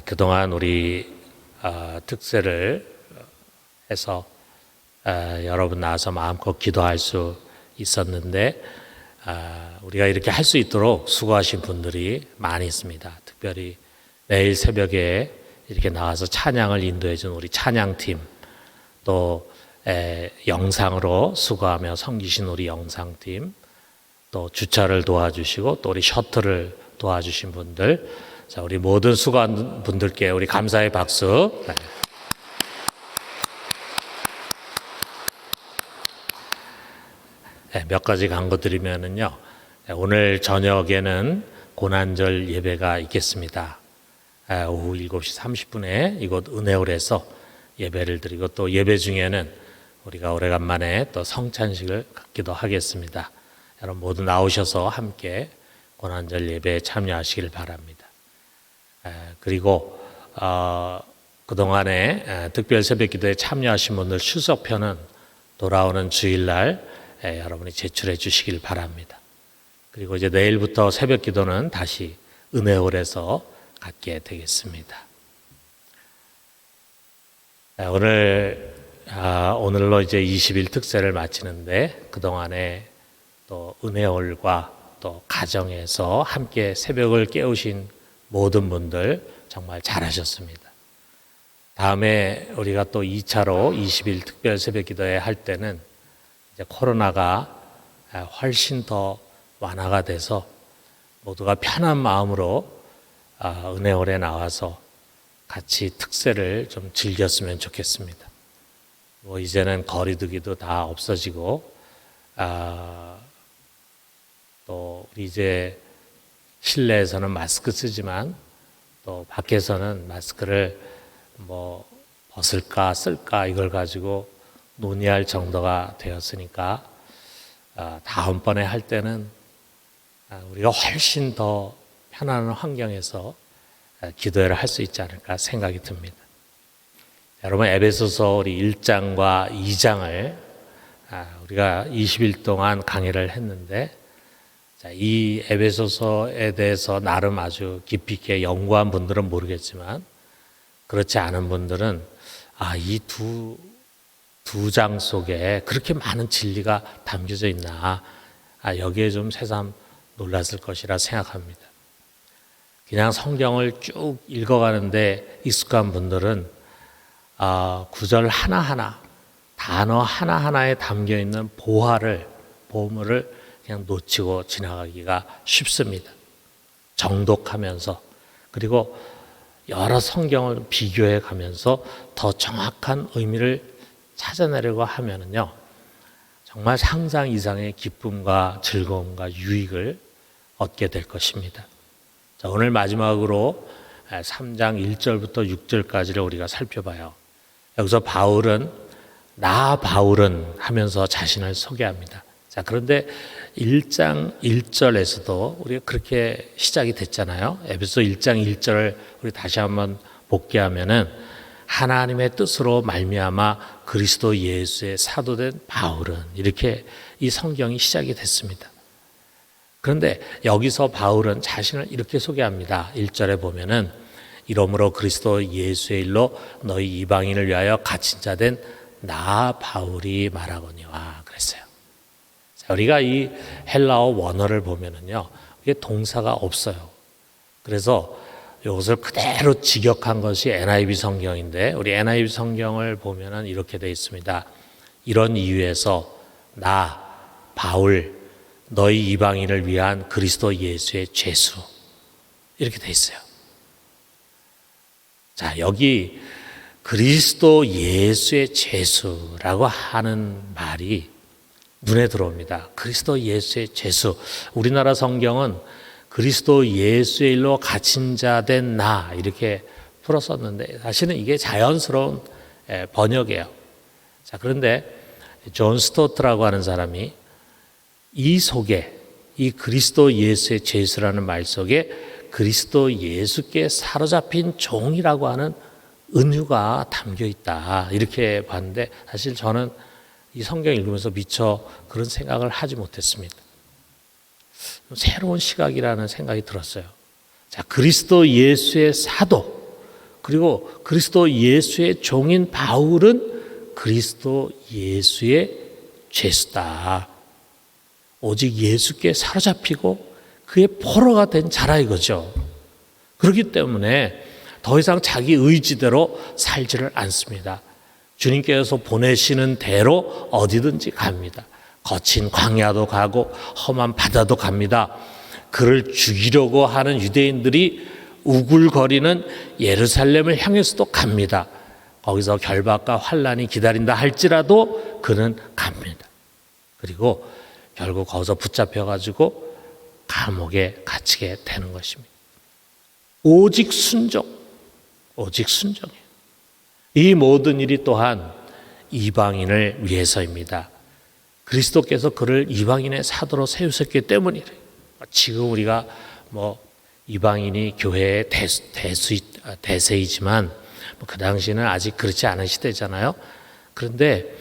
그동안 우리 특세를 해서 여러분 나와서 마음껏 기도할 수 있었는데 우리가 이렇게 할 수 있도록 수고하신 분들이 많이 있습니다. 특별히 내일 새벽에 이렇게 나와서 찬양을 인도해 준 우리 찬양팀, 또 영상으로 수고하며 섬기신 우리 영상팀, 또 주차를 도와주시고 또 우리 셔틀을 도와주신 분들, 자, 우리 모든 수고한 분들께 우리 감사의 박수. 몇 가지 간구 드리면은요, 오늘 저녁에는 고난절 예배가 있겠습니다. 오후 7시 30분에 이곳 은혜홀에서 예배를 드리고, 또 예배 중에는 우리가 오래간만에 또 성찬식을 갖기도 하겠습니다. 여러분 모두 나오셔서 함께 고난절 예배에 참여하시길 바랍니다. 그리고 그동안에 특별 새벽기도에 참여하신 분들 추석편은 돌아오는 주일날 여러분이 제출해 주시길 바랍니다. 그리고 이제 내일부터 새벽기도는 다시 은혜홀에서 갖게 되겠습니다. 오늘로 이제 20일 특세를 마치는데, 그동안에 또 은혜홀과 또 가정에서 함께 새벽을 깨우신 모든 분들 정말 잘하셨습니다. 다음에 우리가 또 2차로 20일 특별 새벽기도회 할 때는 이제 코로나가 훨씬 더 완화가 돼서 모두가 편한 마음으로 은혜홀에 나와서 같이 특세를 좀 즐겼으면 좋겠습니다. 뭐 이제는 거리두기도 다 없어지고 또 우리 이제 실내에서는 마스크 쓰지만 또 밖에서는 마스크를 뭐 벗을까 쓸까 이걸 가지고 논의할 정도가 되었으니까 다음번에 할 때는 우리가 훨씬 더 편안한 환경에서 기도회를 할 수 있지 않을까 생각이 듭니다. 여러분, 에베소서 우리 1장과 2장을 우리가 20일 동안 강의를 했는데, 이 에베소서에 대해서 나름 아주 깊이 있게 연구한 분들은 모르겠지만, 그렇지 않은 분들은 이 두 장 속에 그렇게 많은 진리가 담겨져 있나, 여기에 좀 새삼 놀랐을 것이라 생각합니다. 그냥 성경을 쭉 읽어가는데 익숙한 분들은 구절 하나하나, 단어 하나하나에 담겨있는 보물을 그냥 놓치고 지나가기가 쉽습니다. 정독하면서, 그리고 여러 성경을 비교해 가면서 더 정확한 의미를 찾아내려고 하면은요, 정말 상상 이상의 기쁨과 즐거움과 유익을 얻게 될 것입니다. 자, 오늘 마지막으로 3장 1절부터 6절까지를 우리가 살펴봐요. 여기서 바울은 하면서 자신을 소개합니다. 자, 그런데 1장 1절에서도 우리가 그렇게 시작이 됐잖아요. 에베소 1장 1절을 우리 다시 한번 복귀하면은, 하나님의 뜻으로 말미암아 그리스도 예수의 사도된 바울은, 이렇게 이 성경이 시작이 됐습니다. 그런데 여기서 바울은 자신을 이렇게 소개합니다. 1절에 보면은, 이러므로 그리스도 예수의 일로 너희 이방인을 위하여 갇힌 자 된 나 바울이 말하거니와 그랬어요. 자, 우리가 이 헬라어 원어를 보면은요, 이게 동사가 없어요. 그래서 이것을 그대로 직역한 것이 NIV 성경인데, 우리 NIV 성경을 보면은 이렇게 되어 있습니다. 이런 이유에서 나 바울 너희 이방인을 위한 그리스도 예수의 죄수, 이렇게 되어 있어요. 자, 여기 그리스도 예수의 죄수라고 하는 말이 눈에 들어옵니다. 그리스도 예수의 죄수. 우리나라 성경은 그리스도 예수의 일로 갇힌 자 된 나, 이렇게 풀었었는데, 사실은 이게 자연스러운 번역이에요. 자, 그런데 존 스토트라고 하는 사람이 이 속에, 이 그리스도 예수의 죄수라는 말 속에 그리스도 예수께 사로잡힌 종이라고 하는 은유가 담겨 있다, 이렇게 봤는데, 사실 저는 이 성경 읽으면서 미처 그런 생각을 하지 못했습니다. 새로운 시각이라는 생각이 들었어요. 자, 그리스도 예수의 사도, 그리고 그리스도 예수의 종인 바울은 그리스도 예수의 죄수다. 오직 예수께 사로잡히고 그의 포로가 된 자라 이거죠. 그렇기 때문에 더 이상 자기 의지대로 살지를 않습니다. 주님께서 보내시는 대로 어디든지 갑니다. 거친 광야도 가고 험한 바다도 갑니다. 그를 죽이려고 하는 유대인들이 우글거리는 예루살렘을 향해서도 갑니다. 거기서 결박과 환난이 기다린다 할지라도 그는 갑니다. 그리고 결국 거기서 붙잡혀가지고 감옥에 갇히게 되는 것입니다. 오직 순종, 오직 순종이에요. 이 모든 일이 또한 이방인을 위해서입니다. 그리스도께서 그를 이방인의 사도로 세우셨기 때문이래요. 지금 우리가 이방인이 교회의 대세이지만 그 당시는 아직 그렇지 않은 시대잖아요. 그런데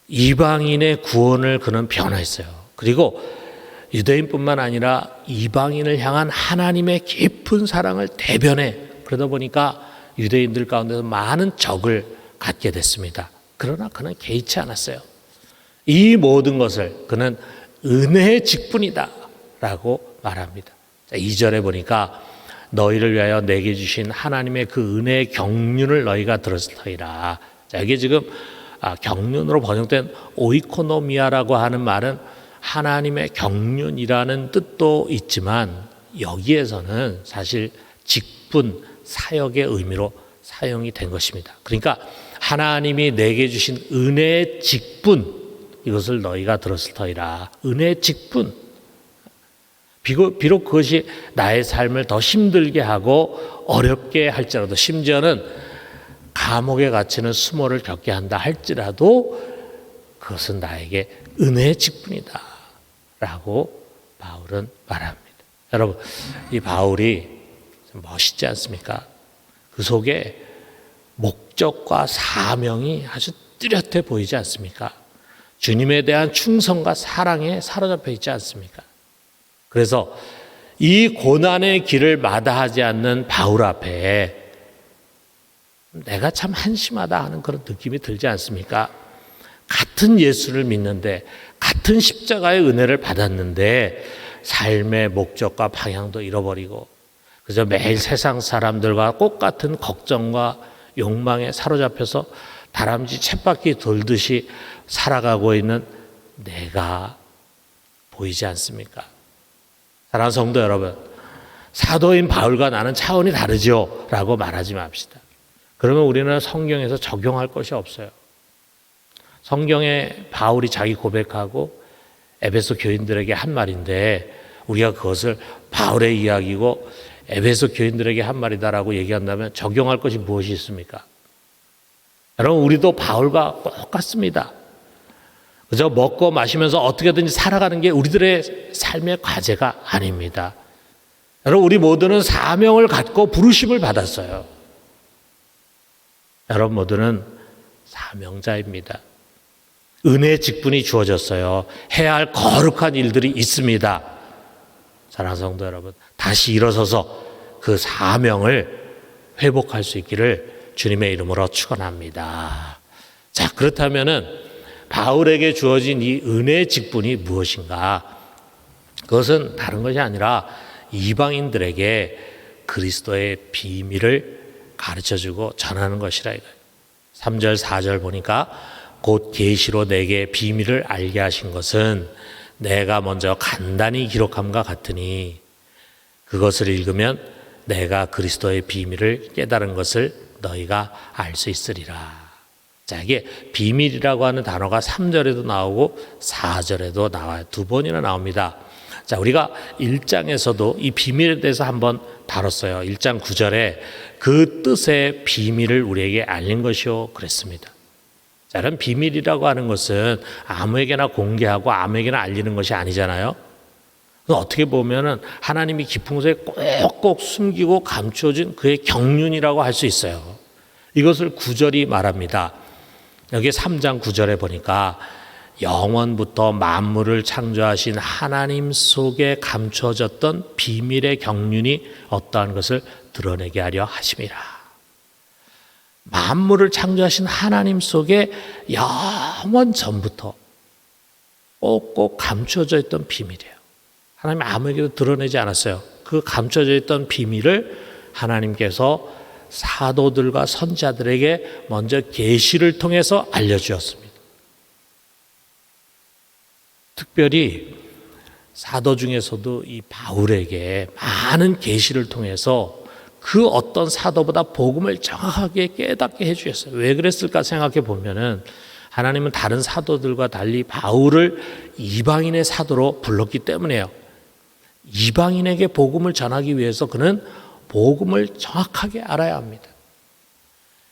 이방인의 구원을 그는 변화했어요. 그리고 유대인뿐만 아니라 이방인을 향한 하나님의 깊은 사랑을 대변해. 그러다 보니까 유대인들 가운데서 많은 적을 갖게 됐습니다. 그러나 그는 개의치 않았어요. 이 모든 것을 그는 은혜의 직분이다 라고 말합니다. 2절에 보니까 너희를 위하여 내게 주신 하나님의 그 은혜의 경륜을 너희가 들었을 터이라. 자, 이게 지금 경륜으로 번역된 오이코노미아라고 하는 말은 하나님의 경륜이라는 뜻도 있지만 여기에서는 사실 직분, 사역의 의미로 사용이 된 것입니다. 그러니까 하나님이 내게 주신 은혜의 직분, 이것을 너희가 들었을 터이라. 은혜의 직분. 비록 그것이 나의 삶을 더 힘들게 하고 어렵게 할지라도, 심지어는 감옥에 갇히는 수모를 겪게 한다 할지라도 그것은 나에게 은혜의 직분이다 라고 바울은 말합니다. 여러분, 이 바울이 멋있지 않습니까? 그 속에 목적과 사명이 아주 뚜렷해 보이지 않습니까? 주님에 대한 충성과 사랑에 사로잡혀 있지 않습니까? 그래서 이 고난의 길을 마다하지 않는 바울 앞에 내가 참 한심하다 하는 그런 느낌이 들지 않습니까? 같은 예수를 믿는데, 같은 십자가의 은혜를 받았는데 삶의 목적과 방향도 잃어버리고 그저 매일 세상 사람들과 똑같은 걱정과 욕망에 사로잡혀서 다람쥐 쳇바퀴 돌듯이 살아가고 있는 내가 보이지 않습니까? 사랑하는 성도 여러분, 사도인 바울과 나는 차원이 다르죠 라고 말하지 맙시다. 그러면 우리는 성경에서 적용할 것이 없어요. 성경에 바울이 자기 고백하고 에베소 교인들에게 한 말인데 우리가 그것을 바울의 이야기고 에베소 교인들에게 한 말이다라고 얘기한다면 적용할 것이 무엇이 있습니까? 여러분, 우리도 바울과 똑같습니다. 그저 먹고 마시면서 어떻게든지 살아가는 게 우리들의 삶의 과제가 아닙니다. 여러분, 우리 모두는 사명을 갖고 부르심을 받았어요. 여러분 모두는 사명자입니다. 은혜의 직분이 주어졌어요. 해야 할 거룩한 일들이 있습니다. 사랑하는 성도 여러분, 다시 일어서서 그 사명을 회복할 수 있기를 주님의 이름으로 축원합니다. 자, 그렇다면은 바울에게 주어진 이 은혜의 직분이 무엇인가? 그것은 다른 것이 아니라 이방인들에게 그리스도의 비밀을 가르쳐주고 전하는 것이라 이거예요. 3절 4절 보니까 곧 계시로 내게 비밀을 알게 하신 것은 내가 먼저 간단히 기록함과 같으니 그것을 읽으면 내가 그리스도의 비밀을 깨달은 것을 너희가 알 수 있으리라. 자, 이게 비밀이라고 하는 단어가 3절에도 나오고 4절에도 나와요. 두 번이나 나옵니다. 자, 우리가 1장에서도 이 비밀에 대해서 한번 다뤘어요. 1장 9절에 그 뜻의 비밀을 우리에게 알린 것이요 그랬습니다. 자, 그럼 비밀이라고 하는 것은 아무에게나 공개하고 아무에게나 알리는 것이 아니잖아요. 어떻게 보면은 하나님이 깊은 곳에 꼭꼭 숨기고 감추어진 그의 경륜이라고 할 수 있어요. 이것을 9절이 말합니다. 여기 3장 9절에 보니까 영원부터 만물을 창조하신 하나님 속에 감춰졌던 비밀의 경륜이 어떠한 것을 드러내게 하려 하심이라. 만물을 창조하신 하나님 속에 영원 전부터 꼭꼭 감춰져 있던 비밀이에요. 하나님 아무에게도 드러내지 않았어요. 그 감춰져 있던 비밀을 하나님께서 사도들과 선지자들에게 먼저 계시를 통해서 알려주었습니다. 특별히 사도 중에서도 이 바울에게 많은 계시를 통해서 그 어떤 사도보다 복음을 정확하게 깨닫게 해주셨어요. 왜 그랬을까 생각해 보면은 하나님은 다른 사도들과 달리 바울을 이방인의 사도로 불렀기 때문에요. 이방인에게 복음을 전하기 위해서 그는 복음을 정확하게 알아야 합니다.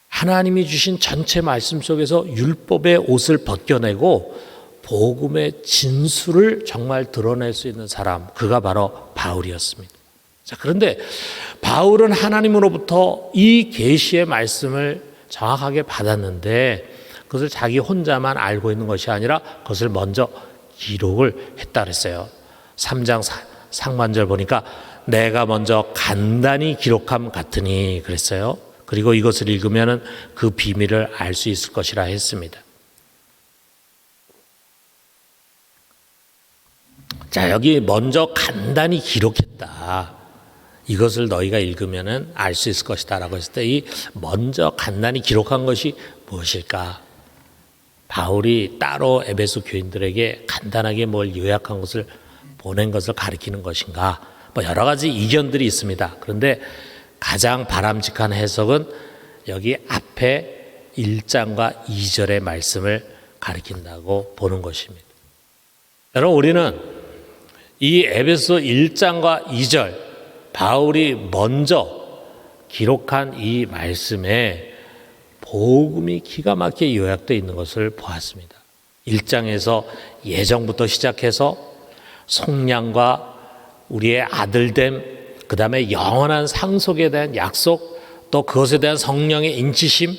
하나님이 주신 전체 말씀 속에서 율법의 옷을 벗겨내고 복음의 진수를 정말 드러낼 수 있는 사람, 그가 바로 바울이었습니다. 자, 그런데 바울은 하나님으로부터 이 계시의 말씀을 정확하게 받았는데 그것을 자기 혼자만 알고 있는 것이 아니라 그것을 먼저 기록을 했다 그랬어요. 3장 상반절 보니까 내가 먼저 간단히 기록함 같으니 그랬어요. 그리고 이것을 읽으면 그 비밀을 알 수 있을 것이라 했습니다. 자, 여기 먼저 간단히 기록했다. 이것을 너희가 읽으면 알 수 있을 것이다 라고 했을 때 이 먼저 간단히 기록한 것이 무엇일까? 바울이 따로 에베소 교인들에게 간단하게 뭘 요약한 것을 보낸 것을 가리키는 것인가? 뭐 여러 가지 이견들이 있습니다. 그런데 가장 바람직한 해석은 여기 앞에 1장과 2절의 말씀을 가리킨다고 보는 것입니다. 여러분, 우리는 이 에베소 1장과 2절 바울이 먼저 기록한 이 말씀에 복음이 기가 막히게 요약되어 있는 것을 보았습니다. 1장에서 예정부터 시작해서 속량과 우리의 아들됨, 그 다음에 영원한 상속에 대한 약속, 또 그것에 대한 성령의 인치심,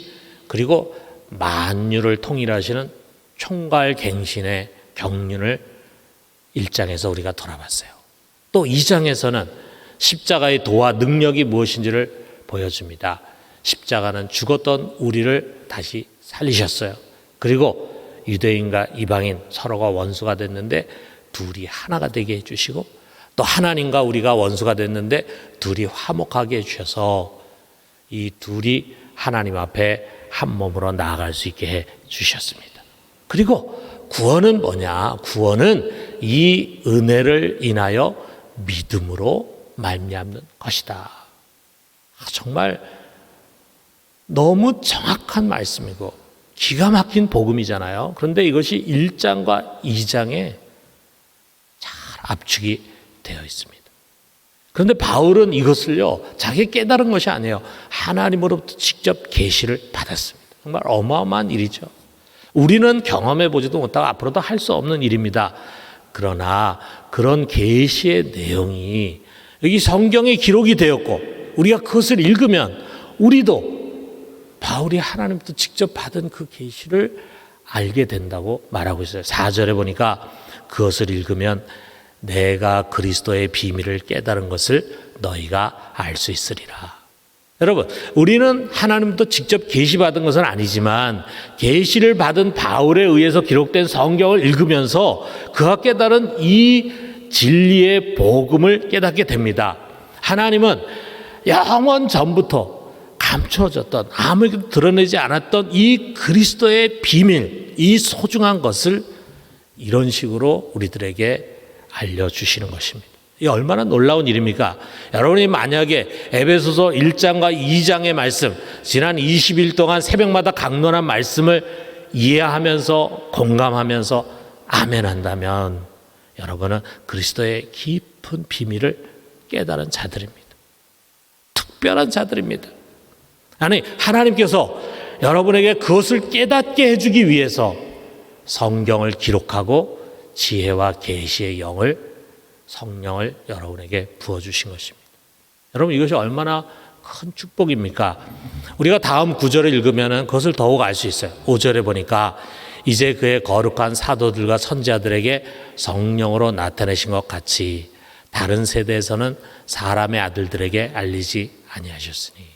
그리고 만유를 통일하시는 총괄갱신의 경륜을 1장에서 우리가 돌아봤어요. 또 2장에서는 십자가의 도와 능력이 무엇인지를 보여줍니다. 십자가는 죽었던 우리를 다시 살리셨어요. 그리고 유대인과 이방인 서로가 원수가 됐는데 둘이 하나가 되게 해주시고 또 하나님과 우리가 원수가 됐는데 둘이 화목하게 해주셔서 이 둘이 하나님 앞에 한 몸으로 나아갈 수 있게 해주셨습니다. 그리고 구원은 뭐냐? 구원은 이 은혜를 인하여 믿음으로 말미암는 것이다. 정말 너무 정확한 말씀이고 기가 막힌 복음이잖아요. 그런데 이것이 1장과 2장에 잘 압축이 되어 있습니다. 그런데 바울은 이것을요, 자기 깨달은 것이 아니에요. 하나님으로부터 직접 계시를 받았습니다. 정말 어마어마한 일이죠. 우리는 경험해 보지도 못하고 앞으로도 할 수 없는 일입니다. 그러나 그런 계시의 내용이 여기 성경에 기록이 되었고 우리가 그것을 읽으면 우리도 바울이 하나님부터 직접 받은 그 계시를 알게 된다고 말하고 있어요. 4절에 보니까 그것을 읽으면 내가 그리스도의 비밀을 깨달은 것을 너희가 알 수 있으리라. 여러분, 우리는 하나님부터 직접 계시받은 것은 아니지만 계시를 받은 바울에 의해서 기록된 성경을 읽으면서 그가 깨달은 이 진리의 복음을 깨닫게 됩니다. 하나님은 영원 전부터 감춰졌던, 아무에게도 드러내지 않았던 이 그리스도의 비밀, 이 소중한 것을 이런 식으로 우리들에게 알려주시는 것입니다. 이 얼마나 놀라운 일입니까? 여러분이 만약에 에베소서 1장과 2장의 말씀, 지난 20일 동안 새벽마다 강론한 말씀을 이해하면서 공감하면서 아멘한다면 여러분은 그리스도의 깊은 비밀을 깨달은 자들입니다. 특별한 자들입니다. 아니, 하나님께서 여러분에게 그것을 깨닫게 해주기 위해서 성경을 기록하고 지혜와 계시의 영을, 성령을 여러분에게 부어주신 것입니다. 여러분, 이것이 얼마나 큰 축복입니까? 우리가 다음 구절을 읽으면 그것을 더욱 알 수 있어요. 5절에 보니까 이제 그의 거룩한 사도들과 선지자들에게 성령으로 나타내신 것 같이 다른 세대에서는 사람의 아들들에게 알리지 아니하셨으니.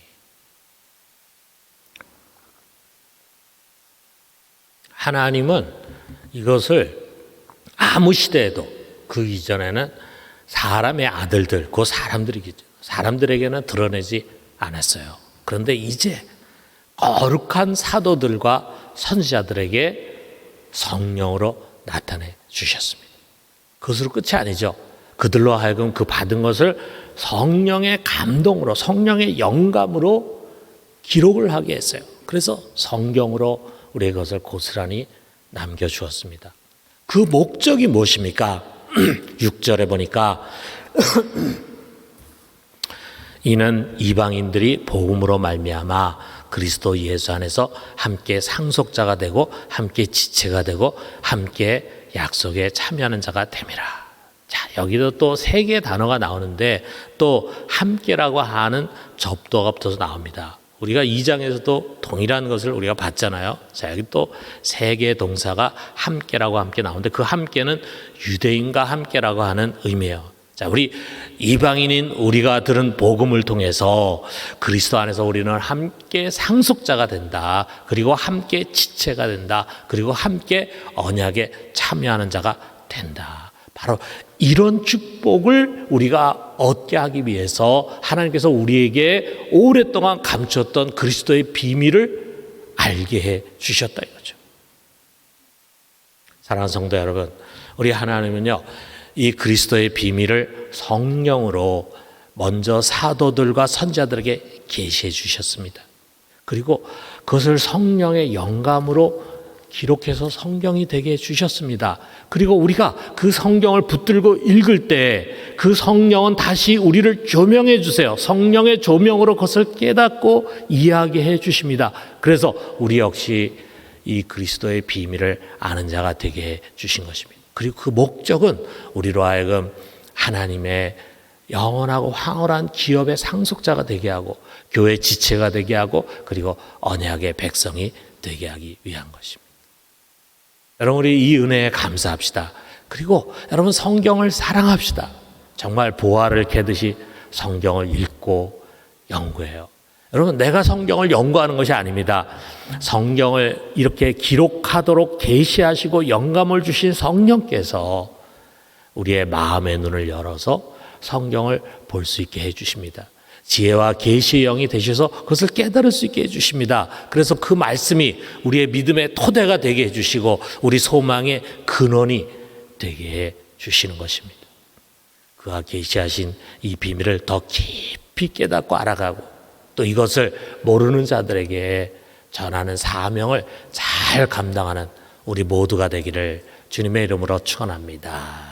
하나님은 이것을 아무 시대에도 그 이전에는 사람의 아들들, 그 사람들에게는 드러내지 않았어요. 그런데 이제 거룩한 사도들과 선지자들에게 성령으로 나타내 주셨습니다. 그것으로 끝이 아니죠. 그들로 하여금 그 받은 것을 성령의 감동으로, 성령의 영감으로 기록을 하게 했어요. 그래서 성경으로 우리의 것을 고스란히 남겨주었습니다. 그 목적이 무엇입니까? 6절에 보니까 이는 이방인들이 복음으로 말미암아 그리스도 예수 안에서 함께 상속자가 되고 함께 지체가 되고 함께 약속에 참여하는 자가 됨이라. 자, 여기도 또 세 개의 단어가 나오는데 또 함께라고 하는 접두어가 붙어서 나옵니다. 우리가 2장에서도 동일한 것을 우리가 봤잖아요. 자, 여기 또 세 개의 동사가 함께라고 함께 나오는데 그 함께는 유대인과 함께라고 하는 의미예요. 자, 우리 이방인인 우리가 들은 복음을 통해서 그리스도 안에서 우리는 함께 상속자가 된다. 그리고 함께 지체가 된다. 그리고 함께 언약에 참여하는 자가 된다. 바로 이런 축복을 우리가 얻게 하기 위해서 하나님께서 우리에게 오랫동안 감췄던 그리스도의 비밀을 알게 해 주셨다 이거죠. 사랑하는 성도 여러분, 우리 하나님은요, 이 그리스도의 비밀을 성령으로 먼저 사도들과 선지자들에게 계시해 주셨습니다. 그리고 그것을 성령의 영감으로 기록해서 성경이 되게 해 주셨습니다. 그리고 우리가 그 성경을 붙들고 읽을 때 그 성령은 다시 우리를 조명해 주세요. 성령의 조명으로 그것을 깨닫고 이해하게 해 주십니다. 그래서 우리 역시 이 그리스도의 비밀을 아는 자가 되게 해 주신 것입니다. 그리고 그 목적은 우리로 하여금 하나님의 영원하고 황홀한 기업의 상속자가 되게 하고 교회 지체가 되게 하고 그리고 언약의 백성이 되게 하기 위한 것입니다. 여러분, 우리 이 은혜에 감사합시다. 그리고 여러분, 성경을 사랑합시다. 정말 보화를 캐듯이 성경을 읽고 연구해요. 여러분, 내가 성경을 연구하는 것이 아닙니다. 성경을 이렇게 기록하도록 계시하시고 영감을 주신 성령께서 우리의 마음의 눈을 열어서 성경을 볼 수 있게 해주십니다. 지혜와 계시의 영이 되셔서 그것을 깨달을 수 있게 해주십니다. 그래서 그 말씀이 우리의 믿음의 토대가 되게 해주시고 우리 소망의 근원이 되게 해주시는 것입니다. 그가 계시하신 이 비밀을 더 깊이 깨닫고 알아가고 또 이것을 모르는 자들에게 전하는 사명을 잘 감당하는 우리 모두가 되기를 주님의 이름으로 축원합니다.